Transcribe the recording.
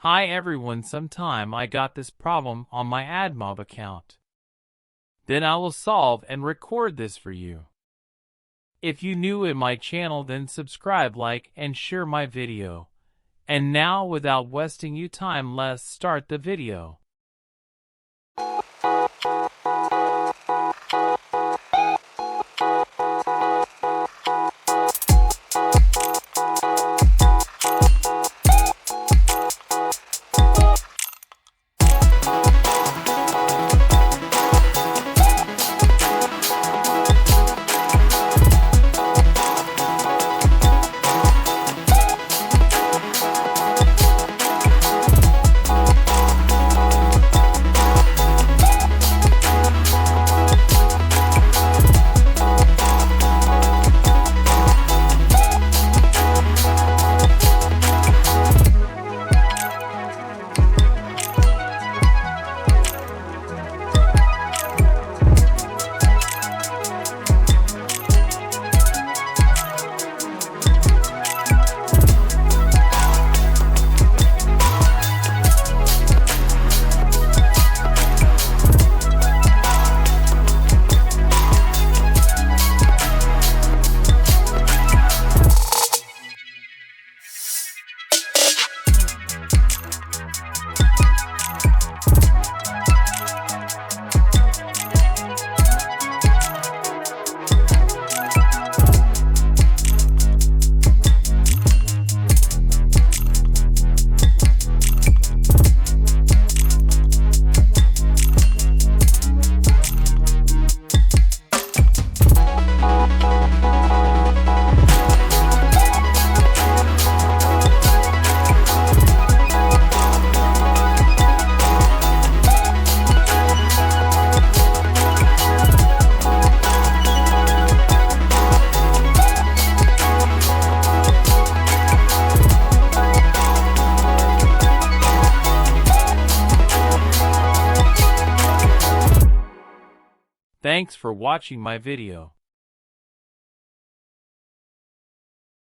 Hi everyone, sometime I got this problem on my AdMOB account. Then I will solve and record this for you. If you new in my channel, then subscribe, like and share my video. And now without wasting you time, let's start the video. Thanks for watching my video.